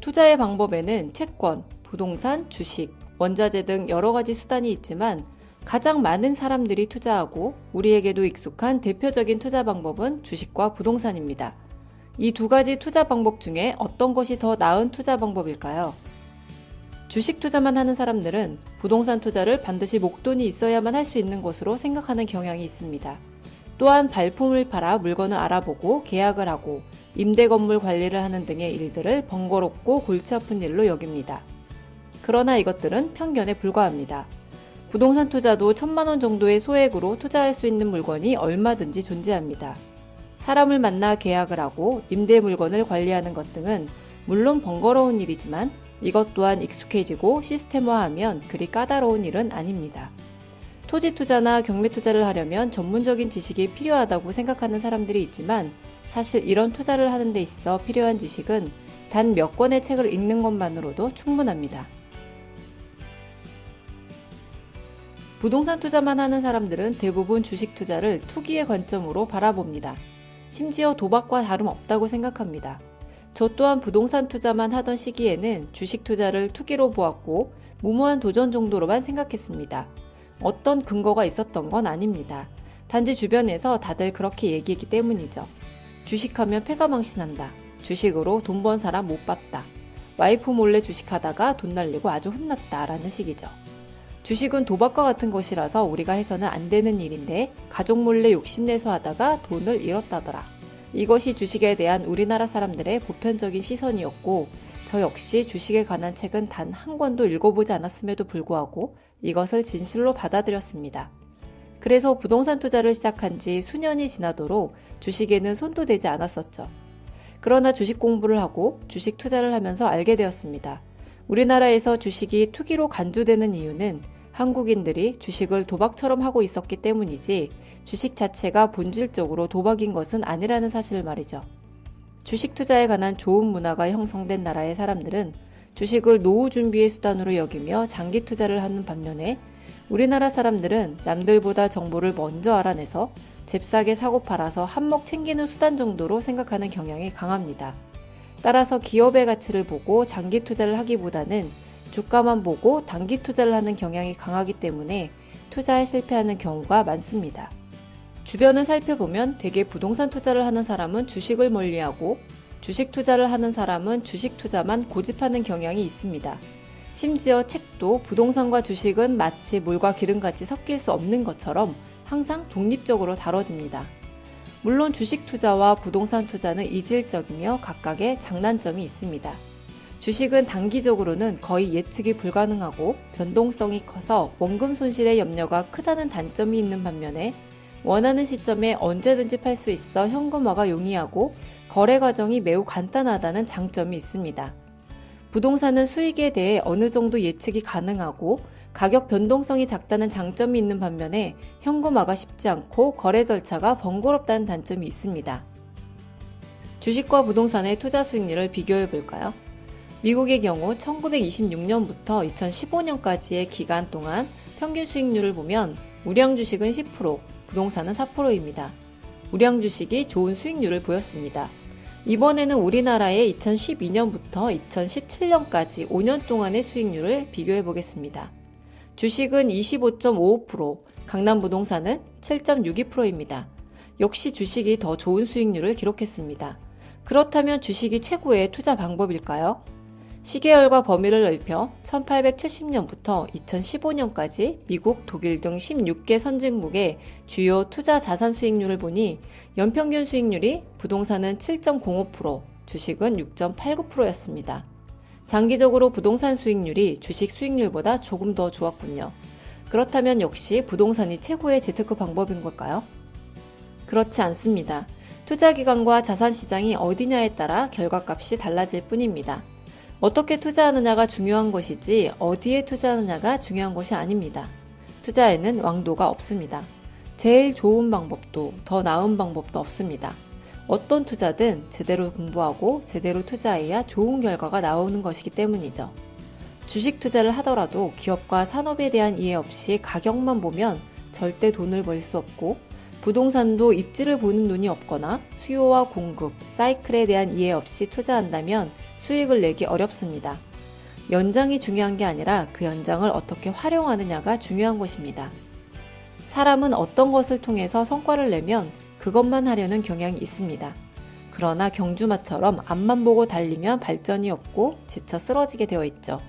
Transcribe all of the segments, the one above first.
투자의 방법에는 채권, 부동산, 주식, 원자재 등 여러 가지 수단이 있지만 가장 많은 사람들이 투자하고 우리에게도 익숙한 대표적인 투자 방법은 주식과 부동산입니다. 이 두 가지 투자 방법 중에 어떤 것이 더 나은 투자 방법일까요? 주식 투자만 하는 사람들은 부동산 투자를 반드시 목돈이 있어야만 할 수 있는 것으로 생각하는 경향이 있습니다. 또한 발품을 팔아 물건을 알아보고 계약을 하고 임대 건물 관리를 하는 등의 일들을 번거롭고 골치 아픈 일로 여깁니다. 그러나 이것들은 편견에 불과합니다. 부동산 투자도 1,000만 원 정도의 소액으로 투자할 수 있는 물건이 얼마든지 존재합니다. 사람을 만나 계약을 하고 임대 물건을 관리하는 것 등은 물론 번거로운 일이지만 이것 또한 익숙해지고 시스템화하면 그리 까다로운 일은 아닙니다. 토지 투자나 경매 투자를 하려면 전문적인 지식이 필요하다고 생각하는 사람들이 있지만 사실 이런 투자를 하는 데 있어 필요한 지식은 단 몇 권의 책을 읽는 것만으로도 충분합니다. 부동산 투자만 하는 사람들은 대부분 주식 투자를 투기의 관점으로 바라봅니다. 심지어 도박과 다름없다고 생각합니다. 저 또한 부동산 투자만 하던 시기에는 주식 투자를 투기로 보았고 무모한 도전 정도로만 생각했습니다. 어떤 근거가 있었던 건 아닙니다. 단지 주변에서 다들 그렇게 얘기했기 때문이죠. 주식하면 패가망신한다. 주식으로 돈 번 사람 못 봤다. 와이프 몰래 주식하다가 돈 날리고 아주 혼났다 라는 식이죠. 주식은 도박과 같은 것이라서 우리가 해서는 안 되는 일인데 가족 몰래 욕심내서 하다가 돈을 잃었다더라. 이것이 주식에 대한 우리나라 사람들의 보편적인 시선이었고 저 역시 주식에 관한 책은 단 한 권도 읽어보지 않았음에도 불구하고 이것을 진실로 받아들였습니다. 그래서 부동산 투자를 시작한 지 수년이 지나도록 주식에는 손도 대지 않았었죠. 그러나 주식 공부를 하고 주식 투자를 하면서 알게 되었습니다. 우리나라에서 주식이 투기로 간주되는 이유는 한국인들이 주식을 도박처럼 하고 있었기 때문이지 주식 자체가 본질적으로 도박인 것은 아니라는 사실을 말이죠. 주식 투자에 관한 좋은 문화가 형성된 나라의 사람들은 주식을 노후 준비의 수단으로 여기며 장기 투자를 하는 반면에 우리나라 사람들은 남들보다 정보를 먼저 알아내서 잽싸게 사고 팔아서 한몫 챙기는 수단 정도로 생각하는 경향이 강합니다. 따라서 기업의 가치를 보고 장기 투자를 하기보다는 주가만 보고 단기 투자를 하는 경향이 강하기 때문에 투자에 실패하는 경우가 많습니다. 주변을 살펴보면 대개 부동산 투자를 하는 사람은 주식을 멀리하고 주식 투자를 하는 사람은 주식 투자만 고집하는 경향이 있습니다. 심지어 책도 부동산과 주식은 마치 물과 기름같이 섞일 수 없는 것처럼 항상 독립적으로 다뤄집니다. 물론 주식 투자와 부동산 투자는 이질적이며 각각의 장단점이 있습니다. 주식은 단기적으로는 거의 예측이 불가능하고 변동성이 커서 원금 손실의 염려가 크다는 단점이 있는 반면에 원하는 시점에 언제든지 팔 수 있어 현금화가 용이하고 거래 과정이 매우 간단하다는 장점이 있습니다. 부동산은 수익에 대해 어느 정도 예측이 가능하고 가격 변동성이 작다는 장점이 있는 반면에 현금화가 쉽지 않고 거래 절차가 번거롭다는 단점이 있습니다. 주식과 부동산의 투자 수익률을 비교해 볼까요? 미국의 경우 1926년부터 2015년까지의 기간 동안 평균 수익률을 보면 우량 주식은 10%, 부동산은 4%입니다. 우량 주식이 좋은 수익률을 보였습니다. 이번에는 우리나라의 2012년부터 2017년까지 5년 동안의 수익률을 비교해 보겠습니다. 주식은 25.55%, 강남부동산은 7.62%입니다. 역시 주식이 더 좋은 수익률을 기록했습니다. 그렇다면 주식이 최고의 투자 방법일까요? 시계열과 범위를 넓혀 1870년부터 2015년까지 미국, 독일 등 16개 선진국의 주요 투자 자산 수익률을 보니 연평균 수익률이 부동산은 7.05%, 주식은 6.89%였습니다. 장기적으로 부동산 수익률이 주식 수익률보다 조금 더 좋았군요. 그렇다면 역시 부동산이 최고의 재테크 방법인 걸까요? 그렇지 않습니다. 투자 기간과 자산 시장이 어디냐에 따라 결과값이 달라질 뿐입니다. 어떻게 투자하느냐가 중요한 것이지 어디에 투자하느냐가 중요한 것이 아닙니다. 투자에는 왕도가 없습니다. 제일 좋은 방법도 더 나은 방법도 없습니다. 어떤 투자든 제대로 공부하고 제대로 투자해야 좋은 결과가 나오는 것이기 때문이죠. 주식 투자를 하더라도 기업과 산업에 대한 이해 없이 가격만 보면 절대 돈을 벌 수 없고, 부동산도 입지를 보는 눈이 없거나 수요와 공급, 사이클에 대한 이해 없이 투자한다면 수익을 내기 어렵습니다. 연장이 중요한 게 아니라 그 연장을 어떻게 활용하느냐가 중요한 것입니다. 사람은 어떤 것을 통해서 성과를 내면 그것만 하려는 경향이 있습니다. 그러나 경주마처럼 앞만 보고 달리면 발전이 없고 지쳐 쓰러지게 되어 있죠.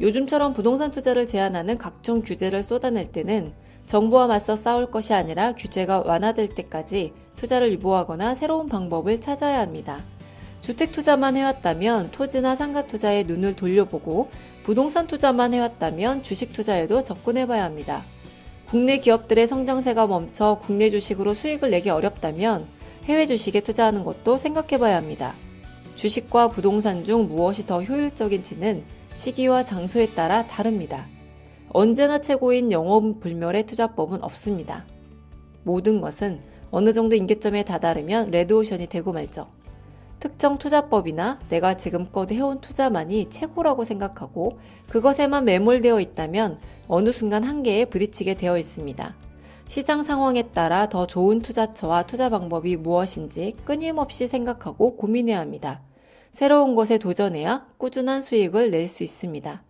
요즘처럼 부동산 투자를 제한하는 각종 규제를 쏟아낼 때는 정부와 맞서 싸울 것이 아니라 규제가 완화될 때까지 투자를 유보하거나 새로운 방법을 찾아야 합니다. 주택 투자만 해왔다면 토지나 상가 투자에 눈을 돌려보고, 부동산 투자만 해왔다면 주식 투자에도 접근해봐야 합니다. 국내 기업들의 성장세가 멈춰 국내 주식으로 수익을 내기 어렵다면 해외 주식에 투자하는 것도 생각해봐야 합니다. 주식과 부동산 중 무엇이 더 효율적인지는 시기와 장소에 따라 다릅니다. 언제나 최고인 영원불멸의 투자법은 없습니다. 모든 것은 어느 정도 임계점에 다다르면 레드오션이 되고 말죠. 특정 투자법이나 내가 지금껏 해온 투자만이 최고라고 생각하고 그것에만 매몰되어 있다면 어느 순간 한계에 부딪히게 되어 있습니다. 시장 상황에 따라 더 좋은 투자처와 투자 방법이 무엇인지 끊임없이 생각하고 고민해야 합니다. 새로운 것에 도전해야 꾸준한 수익을 낼 수 있습니다.